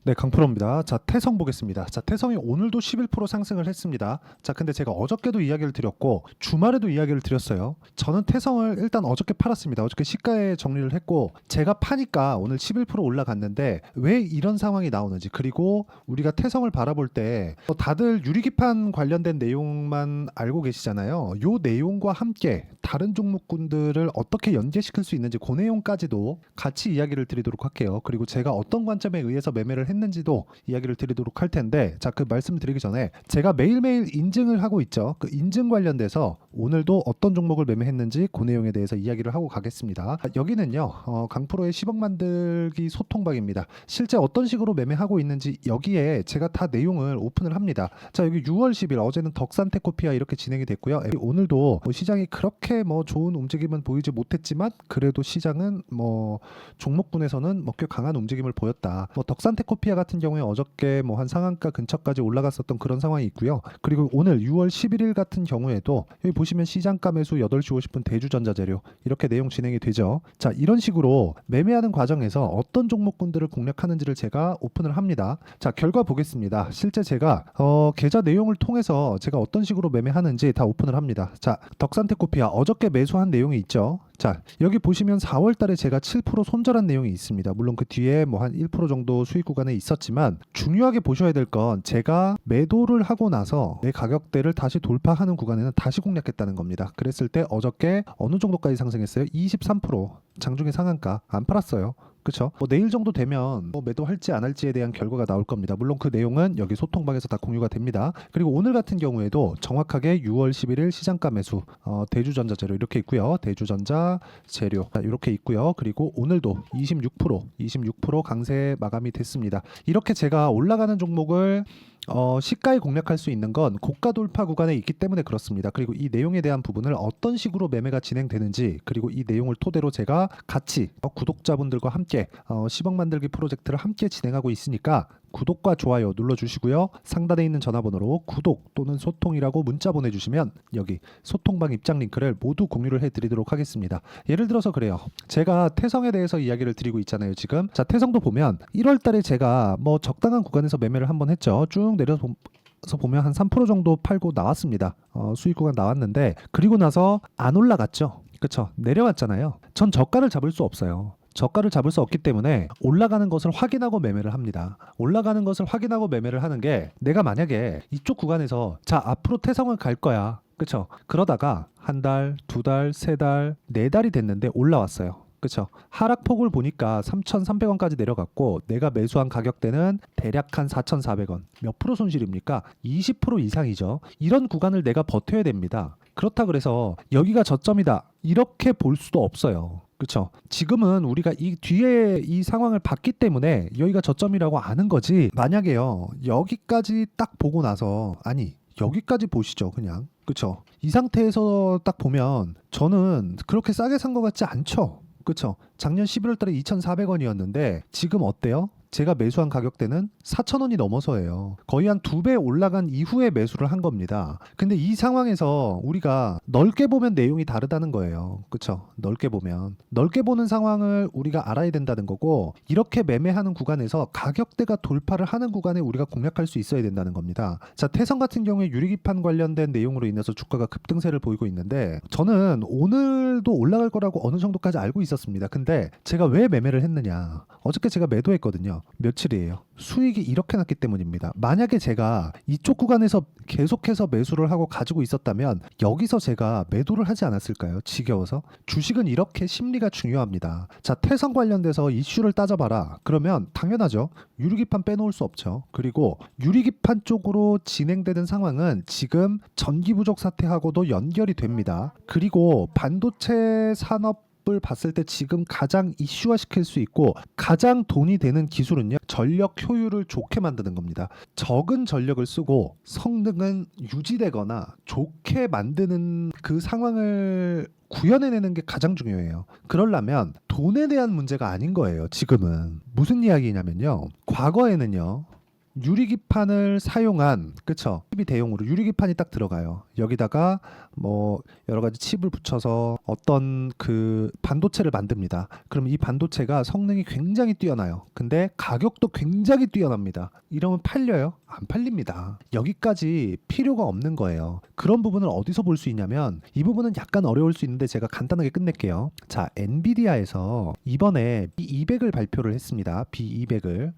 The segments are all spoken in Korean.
네, 강프로입니다. 자, 태성 보겠습니다. 자, 태성이 오늘도 11% 상승을 했습니다. 자, 근데 제가 어저께도 이야기를 드렸고 주말에도 이야기를 드렸어요. 저는 태성을 일단 어저께 팔았습니다. 어저께 시가에 정리를 했고 제가 파니까 오늘 11% 올라갔는데 왜 이런 상황이 나오는지, 그리고 우리가 태성을 바라볼 때 다들 유리기판 관련된 내용만 알고 계시잖아요. 요 내용과 함께 다른 종목군들을 어떻게 연계시킬 수 있는지 그 내용까지도 같이 이야기를 드리도록 할게요. 그리고 제가 어떤 관점에 의해서 매매를 했는지도 이야기를 드리도록 할 텐데, 자, 그 말씀드리기 전에 제가 매일매일 인증을 하고 있죠. 그 인증 관련돼서 오늘도 어떤 종목을 매매했는지 그 내용에 대해서 이야기를 하고 가겠습니다. 여기는요, 강프로의 10억 만들기 소통방입니다. 실제 어떤 식으로 매매하고 있는지 여기에 제가 다 내용을 오픈을 합니다. 자, 여기 6월 10일 어제는 덕산테코피아 이렇게 진행이 됐고요. 오늘도 시장이 그렇게 좋은 움직임은 보이지 못했지만 그래도 시장은 종목군에서는 꽤 강한 움직임을 보였다. 덕산테코피아 같은 경우에 어저께 한 상한가 근처까지 올라갔었던 그런 상황이 있고요. 그리고 오늘 6월 11일 같은 경우에도 여기 보시면 시장가 매수 8시 50분 대주전자재료 이렇게 내용 진행이 되죠. 자, 이런 식으로 매매하는 과정에서 어떤 종목군들을 공략하는지를 제가 오픈을 합니다. 자, 결과 보겠습니다. 실제 제가 계좌 내용을 통해서 제가 어떤 식으로 매매하는지 다 오픈을 합니다. 자, 덕산테코피아 어저께 매수한 내용이 있죠. 자, 여기 보시면 4월 달에 제가 7% 손절한 내용이 있습니다. 물론 그 뒤에 한 1% 정도 수익 구간에 있었지만 중요하게 보셔야 될 건 제가 매도를 하고 나서 내 가격대를 다시 돌파하는 구간에는 다시 공략했다는 겁니다. 그랬을 때 어저께 어느 정도까지 상승했어요? 23%. 장중에 상한가 안 팔았어요. 그렇죠? 내일 정도 되면 매도할지 안 할지에 대한 결과가 나올 겁니다. 물론 그 내용은 여기 소통방에서 다 공유가 됩니다. 그리고 오늘 같은 경우에도 정확하게 6월 11일 시장가 매수 대주전자재료 이렇게 있고요. 대주전자 재료 이렇게 있고요. 그리고 오늘도 26% 강세 마감이 됐습니다. 이렇게 제가 올라가는 종목을 시가에 공략할 수 있는 건 고가 돌파 구간에 있기 때문에 그렇습니다. 그리고 이 내용에 대한 부분을 어떤 식으로 매매가 진행되는지, 그리고 이 내용을 토대로 제가 같이 구독자분들과 함께 10억 만들기 프로젝트를 함께 진행하고 있으니까 구독과 좋아요 눌러주시고요. 상단에 있는 전화번호로 구독 또는 소통이라고 문자 보내주시면 여기 소통방 입장 링크를 모두 공유를 해드리도록 하겠습니다. 예를 들어서 그래요. 제가 태성에 대해서 이야기를 드리고 있잖아요. 지금 자, 태성도 보면 1월 달에 제가 적당한 구간에서 매매를 한번 했죠. 쭉 내려서 보면 한 3% 정도 팔고 나왔습니다. 수익 구간 나왔는데 그리고 나서 안 올라갔죠. 그쵸? 내려왔잖아요. 전 저가를 잡을 수 없어요. 저가를 잡을 수 없기 때문에 올라가는 것을 확인하고 매매를 합니다. 올라가는 것을 확인하고 매매를 하는 게, 내가 만약에 이쪽 구간에서 자, 앞으로 태성을 갈 거야. 그쵸? 그러다가 한 달, 두 달, 세 달, 네 달이 됐는데 올라왔어요. 그쵸? 하락폭을 보니까 3,300원까지 내려갔고 내가 매수한 가격대는 대략 한 4,400원. 몇 프로 손실입니까? 20% 이상이죠. 이런 구간을 내가 버텨야 됩니다. 그렇다 그래서 여기가 저점이다 이렇게 볼 수도 없어요. 그렇죠? 지금은 우리가 이 뒤에 이 상황을 봤기 때문에 여기가 저점이라고 아는 거지. 만약에요, 여기까지 딱 보고 나서, 아니 여기까지 보시죠 그냥. 그렇죠? 이 상태에서 딱 보면 저는 그렇게 싸게 산 것 같지 않죠. 그렇죠? 작년 11월 달에 2,400원이었는데 지금 어때요? 제가 매수한 가격대는 4,000원이 넘어서예요. 거의 한 2배 올라간 이후에 매수를 한 겁니다. 근데 이 상황에서 우리가 넓게 보면 내용이 다르다는 거예요. 그쵸? 넓게 보면. 넓게 보는 상황을 우리가 알아야 된다는 거고, 이렇게 매매하는 구간에서 가격대가 돌파를 하는 구간에 우리가 공략할 수 있어야 된다는 겁니다. 자, 태성 같은 경우에 유리기판 관련된 내용으로 인해서 주가가 급등세를 보이고 있는데 저는 오늘도 올라갈 거라고 어느 정도까지 알고 있었습니다. 근데 제가 왜 매매를 했느냐? 어저께 제가 매도했거든요. 며칠이에요. 수익이 이렇게 났기 때문입니다. 만약에 제가 이쪽 구간에서 계속해서 매수를 하고 가지고 있었다면 여기서 제가 매도를 하지 않았을까요? 지겨워서. 주식은 이렇게 심리가 중요합니다. 자, 태성 관련돼서 이슈를 따져봐라. 그러면 당연하죠. 유리기판 빼놓을 수 없죠. 그리고 유리기판 쪽으로 진행되는 상황은 지금 전기 부족 사태하고도 연결이 됩니다. 그리고 반도체 산업 을 봤을 때 지금 가장 이슈화 시킬 수 있고 가장 돈이 되는 기술은요, 전력 효율을 좋게 만드는 겁니다. 적은 전력을 쓰고 성능은 유지되거나 좋게 만드는 그 상황을 구현해내는 게 가장 중요해요. 그러려면 돈에 대한 문제가 아닌 거예요. 지금은 무슨 이야기냐면요, 과거에는요 유리기판을 사용한, 그쵸? 칩이 대용으로 유리기판이 딱 들어가요. 여기다가 뭐 여러 가지 칩을 붙여서 어떤 그 반도체를 만듭니다. 그럼 이 반도체가 성능이 굉장히 뛰어나요. 근데 가격도 굉장히 뛰어납니다. 이러면 팔려요? 안 팔립니다. 여기까지 필요가 없는 거예요. 그런 부분을 어디서 볼 수 있냐면, 이 부분은 약간 어려울 수 있는데 제가 간단하게 끝낼게요. 자, 엔비디아에서 이번에 B200을 발표를 했습니다. B200을.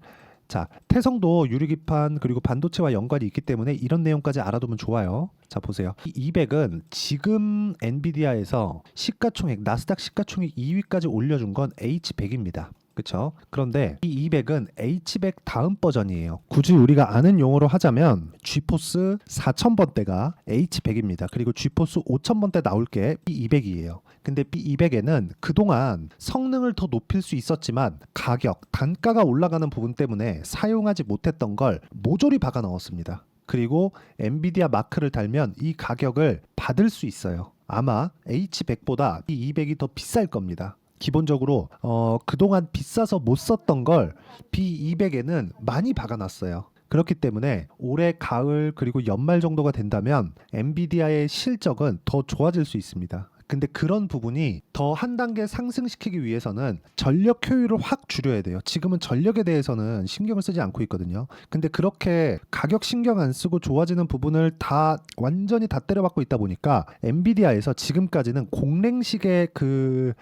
자, 태성도 유리기판 그리고 반도체와 연관이 있기 때문에 이런 내용까지 알아두면 좋아요. 자, 보세요. 이 200은 지금 엔비디아에서 시가총액, 나스닥 시가총액 2위까지 올려준 건 H100입니다. 그쵸? 그런데 이 200은 H100 다음 버전이에요. 굳이 우리가 아는 용어로 하자면 지포스 4000번대가 H100입니다. 그리고 지포스 5000번대 나올 게 B200이에요. 근데 B200에는 그동안 성능을 더 높일 수 있었지만 가격, 단가가 올라가는 부분 때문에 사용하지 못했던 걸 모조리 박아 넣었습니다. 그리고 엔비디아 마크를 달면 이 가격을 받을 수 있어요. 아마 H100보다 B200이 더 비쌀 겁니다. 기본적으로 그동안 비싸서 못 썼던 걸 B200에는 많이 박아놨어요. 그렇기 때문에 올해 가을 그리고 연말 정도가 된다면 엔비디아의 실적은 더 좋아질 수 있습니다. 근데 그런 부분이 더 한 단계 상승시키기 위해서는 전력 효율을 확 줄여야 돼요. 지금은 전력에 대해서는 신경을 쓰지 않고 있거든요. 근데 그렇게 가격 신경 안 쓰고 좋아지는 부분을 다 완전히 다 때려박고 있다 보니까 엔비디아에서 지금까지는 공랭식의 그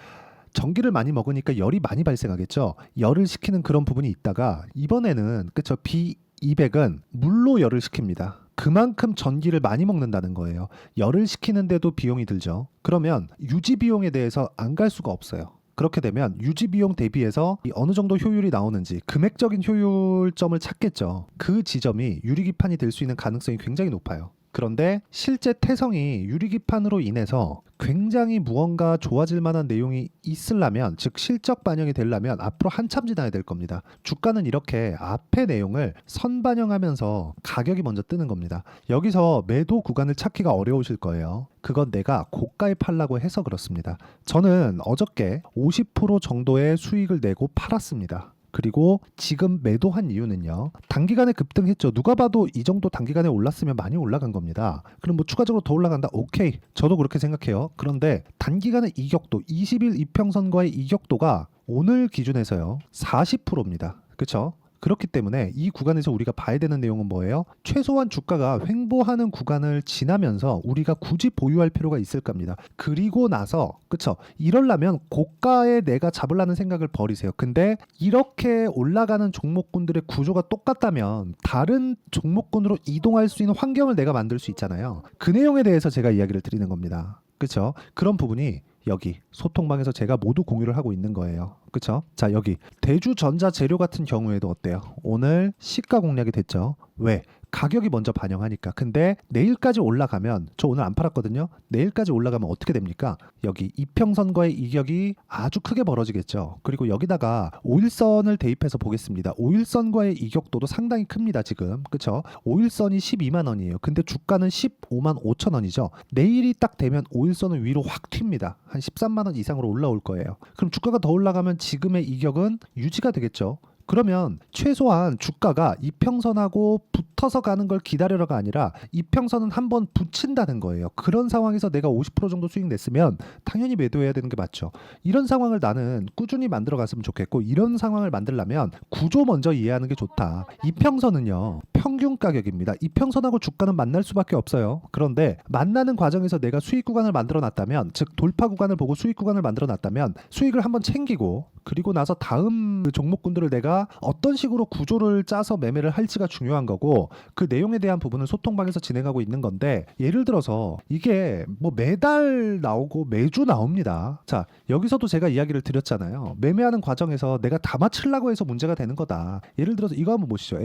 전기를 많이 먹으니까 열이 많이 발생하겠죠. 열을 식히는 그런 부분이 있다가 이번에는, 그쵸, B200은 물로 열을 식힙니다. 그만큼 전기를 많이 먹는다는 거예요. 열을 식히는데도 비용이 들죠. 그러면 유지 비용에 대해서 안 갈 수가 없어요. 그렇게 되면 유지 비용 대비해서 어느 정도 효율이 나오는지 금액적인 효율점을 찾겠죠. 그 지점이 유리기판이 될 수 있는 가능성이 굉장히 높아요. 그런데 실제 태성이 유리기판으로 인해서 굉장히 무언가 좋아질 만한 내용이 있으려면, 즉 실적 반영이 되려면 앞으로 한참 지나야 될 겁니다. 주가는 이렇게 앞의 내용을 선반영하면서 가격이 먼저 뜨는 겁니다. 여기서 매도 구간을 찾기가 어려우실 거예요. 그건 내가 고가에 팔라고 해서 그렇습니다. 저는 어저께 50% 정도의 수익을 내고 팔았습니다. 그리고 지금 매도한 이유는요, 단기간에 급등했죠. 누가 봐도 이 정도 단기간에 올랐으면 많이 올라간 겁니다. 그럼 뭐 추가적으로 더 올라간다? 오케이, 저도 그렇게 생각해요. 그런데 단기간의 이격도, 20일 이평선과의 이격도가 오늘 기준에서요 40%입니다. 그렇죠? 그렇기 때문에 이 구간에서 우리가 봐야 되는 내용은 뭐예요? 최소한 주가가 횡보하는 구간을 지나면서 우리가 굳이 보유할 필요가 있을 겁니다. 그리고 나서, 그쵸? 이러려면 고가에 내가 잡으려는 생각을 버리세요. 근데 이렇게 올라가는 종목군들의 구조가 똑같다면 다른 종목군으로 이동할 수 있는 환경을 내가 만들 수 있잖아요. 그 내용에 대해서 제가 이야기를 드리는 겁니다. 그쵸? 그런 부분이 여기 소통방에서 제가 모두 공유를 하고 있는 거예요. 그쵸? 자, 여기 대주전자재료 같은 경우에도 어때요? 오늘 시가 공략이 됐죠. 왜? 가격이 먼저 반영하니까. 근데 내일까지 올라가면, 저 오늘 안 팔았거든요. 내일까지 올라가면 어떻게 됩니까? 여기 이평선과의 이격이 아주 크게 벌어지겠죠. 그리고 여기다가 5일선을 대입해서 보겠습니다. 5일선과의 이격도도 상당히 큽니다. 지금. 그쵸? 5일선이 12만 원이에요. 근데 주가는 15만 5천 원이죠. 내일이 딱 되면 5일선은 위로 확 튑니다. 한 13만 원 이상으로 올라올 거예요. 그럼 주가가 더 올라가면 지금의 이격은 유지가 되겠죠. 그러면 최소한 주가가 이평선하고 붙어서 가는 걸 기다려라가 아니라 이평선은 한번 붙인다는 거예요. 그런 상황에서 내가 50% 정도 수익 냈으면 당연히 매도해야 되는 게 맞죠. 이런 상황을 나는 꾸준히 만들어 갔으면 좋겠고, 이런 상황을 만들려면 구조 먼저 이해하는 게 좋다. 이평선은요 평균 가격입니다. 이평선하고 주가는 만날 수밖에 없어요. 그런데 만나는 과정에서 내가 수익 구간을 만들어 놨다면, 즉 돌파 구간을 보고 수익 구간을 만들어 놨다면 수익을 한번 챙기고, 그리고 나서 다음 그 종목군들을 내가 어떤 식으로 구조를 짜서 매매를 할지가 중요한 거고, 그 내용에 대한 부분은 소통방에서 진행하고 있는 건데, 예를 들어서 이게 뭐 매달 나오고 매주 나옵니다. 자, 여기서도 제가 이야기를 드렸잖아요. 매매하는 과정에서 내가 다 맞추려고 해서 문제가 되는 거다. 예를 들어서 이거 한번 보시죠.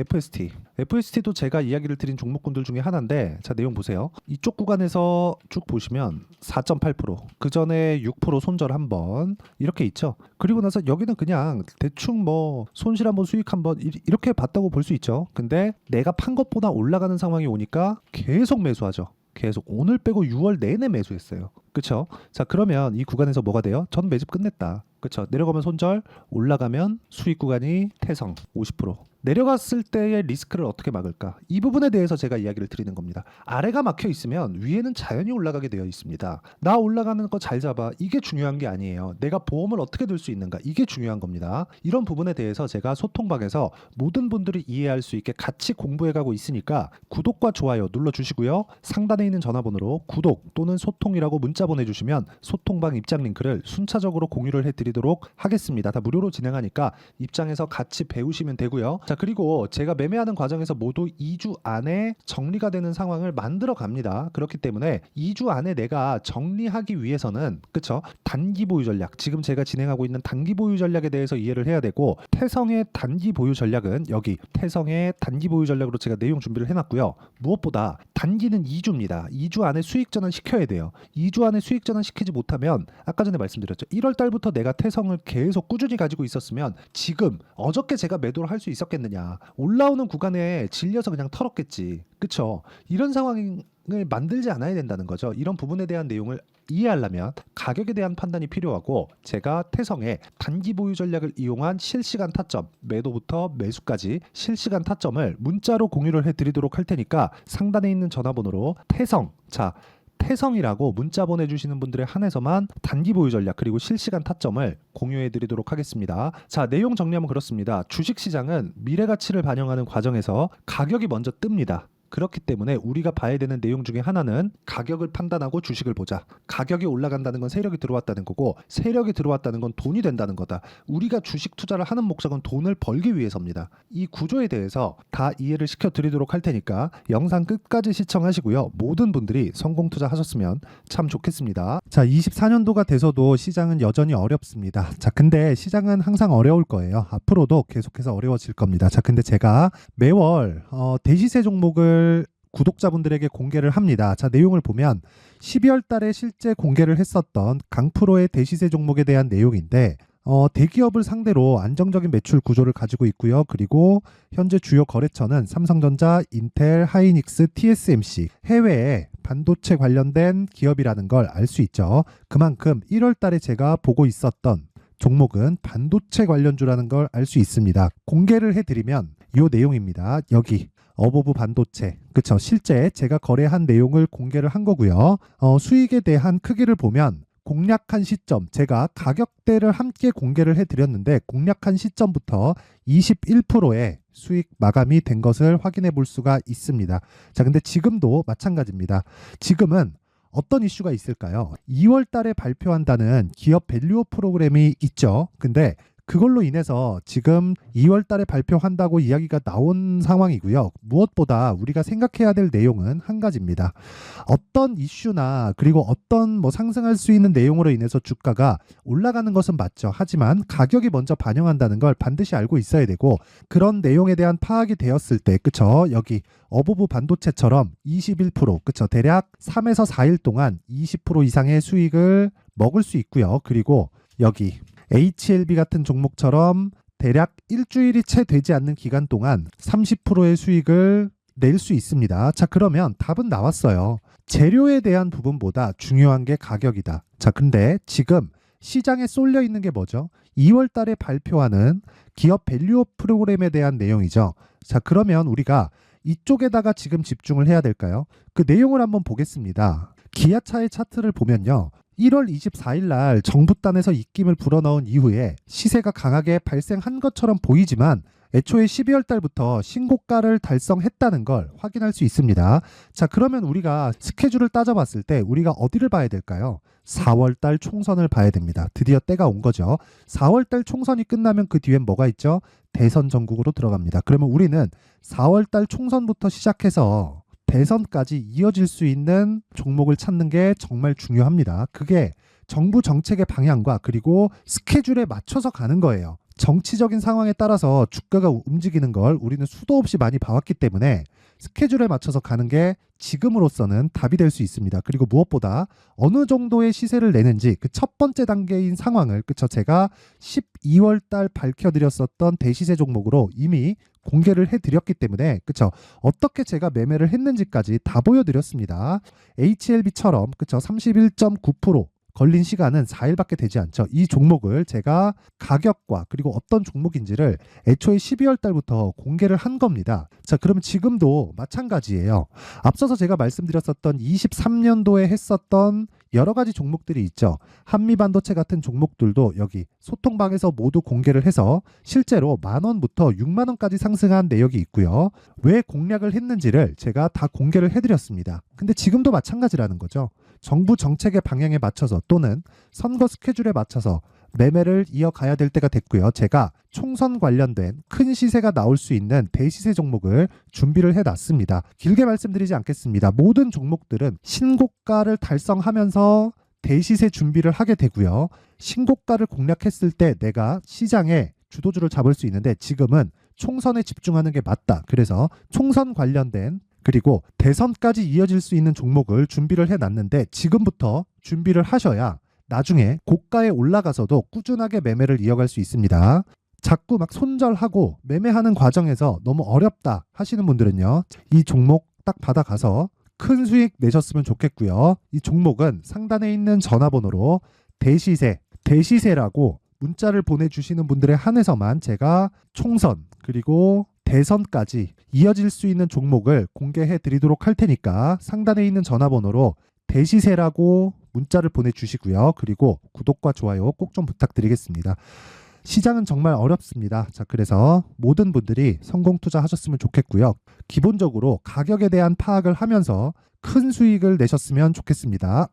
FST도 제가 이야기를 드린 종목군들 중에 하나인데, 자, 내용 보세요. 이쪽 구간에서 쭉 보시면 4.8%, 그 전에 6% 손절 한번 이렇게 있죠. 그리고 나서 여기는 그냥 대충 뭐 손실 한번 수익 한번 이렇게 봤다고 볼 수 있죠. 근데 내가 판 것보다 올라가는 상황이 오니까 계속 매수하죠. 계속 오늘 빼고 6월 내내 매수했어요. 그쵸? 자, 그러면 이 구간에서 뭐가 돼요? 전 매집 끝냈다. 그쵸? 내려가면 손절, 올라가면 수익 구간이 태성 50%. 내려갔을 때의 리스크를 어떻게 막을까? 이 부분에 대해서 제가 이야기를 드리는 겁니다. 아래가 막혀 있으면 위에는 자연히 올라가게 되어 있습니다. 나 올라가는 거 잘 잡아. 이게 중요한 게 아니에요. 내가 보험을 어떻게 들 수 있는가? 이게 중요한 겁니다. 이런 부분에 대해서 제가 소통방에서 모든 분들이 이해할 수 있게 같이 공부해가고 있으니까 구독과 좋아요 눌러주시고요. 상단에 있는 전화번호로 구독 또는 소통이라고 문자 보내주시면 소통방 입장 링크를 순차적으로 공유를 해드리도록 하겠습니다. 다 무료로 진행하니까 입장에서 같이 배우시면 되고요. 자, 그리고 제가 매매하는 과정에서 모두 2주 안에 정리가 되는 상황을 만들어 갑니다. 그렇기 때문에 2주 안에 내가 정리하기 위해서는 그쵸? 단기 보유 전략, 지금 제가 진행하고 있는 단기 보유 전략에 대해서 이해를 해야 되고 태성의 단기 보유 전략은 여기 태성의 단기 보유 전략으로 제가 내용 준비를 해놨고요. 무엇보다 단기는 2주입니다. 2주 안에 수익 전환 시켜야 돼요. 2주 안에 수익 전환 시키지 못하면 아까 전에 말씀드렸죠. 1월 달부터 내가 태성을 계속 꾸준히 가지고 있었으면 지금 어저께 제가 매도를 할 수 있었겠느냐. 올라오는 구간에 질려서 그냥 털었겠지. 그쵸? 이런 상황을 만들지 않아야 된다는 거죠. 이런 부분에 대한 내용을 이해하려면 가격에 대한 판단이 필요하고 제가 태성의 단기 보유 전략을 이용한 실시간 타점, 매도부터 매수까지 실시간 타점을 문자로 공유를 해드리도록 할 테니까 상단에 있는 전화번호로 태성, 태성이라고 문자 보내주시는 분들에 한해서만 단기 보유 전략 그리고 실시간 타점을 공유해 드리도록 하겠습니다. 자, 내용 정리하면 그렇습니다. 주식시장은 미래 가치를 반영하는 과정에서 가격이 먼저 뜹니다. 그렇기 때문에 우리가 봐야 되는 내용 중에 하나는 가격을 판단하고 주식을 보자. 가격이 올라간다는 건 세력이 들어왔다는 거고 세력이 들어왔다는 건 돈이 된다는 거다. 우리가 주식 투자를 하는 목적은 돈을 벌기 위해서입니다. 이 구조에 대해서 다 이해를 시켜드리도록 할 테니까 영상 끝까지 시청하시고요. 모든 분들이 성공 투자하셨으면 참 좋겠습니다. 자, 24년도가 돼서도 시장은 여전히 어렵습니다. 자, 근데 시장은 항상 어려울 거예요. 앞으로도 계속해서 어려워질 겁니다. 자, 근데 제가 매월 대시세 종목을 구독자분들에게 공개를 합니다. 자, 내용을 보면 12월 달에 실제 공개를 했었던 강프로의 대시세 종목에 대한 내용인데 대기업을 상대로 안정적인 매출 구조를 가지고 있고요. 그리고 현재 주요 거래처는 삼성전자, 인텔, 하이닉스, TSMC, 해외에 반도체 관련된 기업이라는 걸 알 수 있죠. 그만큼 1월 달에 제가 보고 있었던 종목은 반도체 관련주라는 걸 알 수 있습니다. 공개를 해드리면 이 내용입니다. 여기 어보브 반도체, 그쵸? 실제 제가 거래한 내용을 공개를 한 거고요. 수익에 대한 크기를 보면 공략한 시점, 제가 가격대를 함께 공개를 해드렸는데 공략한 시점부터 21%의 수익 마감이 된 것을 확인해 볼 수가 있습니다. 자, 근데 지금도 마찬가지입니다. 지금은 어떤 이슈가 있을까요? 2월 달에 발표한다는 기업 밸류업 프로그램이 있죠. 근데 그걸로 인해서 지금 2월 달에 발표한다고 이야기가 나온 상황이고요. 무엇보다 우리가 생각해야 될 내용은 한 가지입니다. 어떤 이슈나 그리고 어떤 상승할 수 있는 내용으로 인해서 주가가 올라가는 것은 맞죠. 하지만 가격이 먼저 반영한다는 걸 반드시 알고 있어야 되고 그런 내용에 대한 파악이 되었을 때 그쵸? 여기 어보브 반도체처럼 21% 그쵸? 대략 3에서 4일 동안 20% 이상의 수익을 먹을 수 있고요. 그리고 여기 HLB 같은 종목처럼 대략 일주일이 채 되지 않는 기간 동안 30%의 수익을 낼 수 있습니다. 자, 그러면 답은 나왔어요. 재료에 대한 부분보다 중요한 게 가격이다. 자, 근데 지금 시장에 쏠려 있는 게 뭐죠? 2월 달에 발표하는 기업 밸류업 프로그램에 대한 내용이죠. 자, 그러면 우리가 이쪽에다가 지금 집중을 해야 될까요? 그 내용을 한번 보겠습니다. 기아차의 차트를 보면요. 1월 24일 날 정부단에서 입김을 불어넣은 이후에 시세가 강하게 발생한 것처럼 보이지만 애초에 12월 달부터 신고가를 달성했다는 걸 확인할 수 있습니다. 자, 그러면 우리가 스케줄을 따져봤을 때 우리가 어디를 봐야 될까요? 4월 달 총선을 봐야 됩니다. 드디어 때가 온 거죠. 4월 달 총선이 끝나면 그 뒤엔 뭐가 있죠? 대선 전국으로 들어갑니다. 그러면 우리는 4월 달 총선부터 시작해서 대선까지 이어질 수 있는 종목을 찾는 게 정말 중요합니다. 그게 정부 정책의 방향과 그리고 스케줄에 맞춰서 가는 거예요. 정치적인 상황에 따라서 주가가 움직이는 걸 우리는 수도 없이 많이 봐왔기 때문에 스케줄에 맞춰서 가는 게 지금으로서는 답이 될 수 있습니다. 그리고 무엇보다 어느 정도의 시세를 내는지 그 첫 번째 단계인 상황을 그쵸 제가 12월 달 밝혀드렸었던 대시세 종목으로 이미 공개를 해드렸기 때문에 그쵸 어떻게 제가 매매를 했는지까지 다 보여드렸습니다. HLB처럼 그쵸 31.9% 걸린 시간은 4일밖에 되지 않죠. 이 종목을 제가 가격과 그리고 어떤 종목인지를 애초에 12월 달부터 공개를 한 겁니다. 자, 그럼 지금도 마찬가지예요. 앞서서 제가 말씀드렸었던 23년도에 했었던 여러 가지 종목들이 있죠. 한미반도체 같은 종목들도 여기 소통방에서 모두 공개를 해서 실제로 10,000원부터 60,000원까지 상승한 내역이 있고요. 왜 공략을 했는지를 제가 다 공개를 해드렸습니다. 근데 지금도 마찬가지라는 거죠. 정부 정책의 방향에 맞춰서 또는 선거 스케줄에 맞춰서 매매를 이어가야 될 때가 됐고요. 제가 총선 관련된 큰 시세가 나올 수 있는 대시세 종목을 준비를 해놨습니다. 길게 말씀드리지 않겠습니다. 모든 종목들은 신고가를 달성하면서 대시세 준비를 하게 되고요. 신고가를 공략했을 때 내가 시장에 주도주를 잡을 수 있는데 지금은 총선에 집중하는 게 맞다. 그래서 총선 관련된 그리고 대선까지 이어질 수 있는 종목을 준비를 해놨는데 지금부터 준비를 하셔야 나중에 고가에 올라가서도 꾸준하게 매매를 이어갈 수 있습니다. 자꾸 막 손절하고 매매하는 과정에서 너무 어렵다 하시는 분들은요. 이 종목 딱 받아가서 큰 수익 내셨으면 좋겠고요. 이 종목은 상단에 있는 전화번호로 대시세라고 문자를 보내주시는 분들에 한해서만 제가 총선 그리고 대선까지 이어질 수 있는 종목을 공개해 드리도록 할 테니까 상단에 있는 전화번호로 대시세라고 문자를 보내주시고요. 그리고 구독과 좋아요 꼭 좀 부탁드리겠습니다. 시장은 정말 어렵습니다. 자, 그래서 모든 분들이 성공 투자하셨으면 좋겠고요. 기본적으로 가격에 대한 파악을 하면서 큰 수익을 내셨으면 좋겠습니다.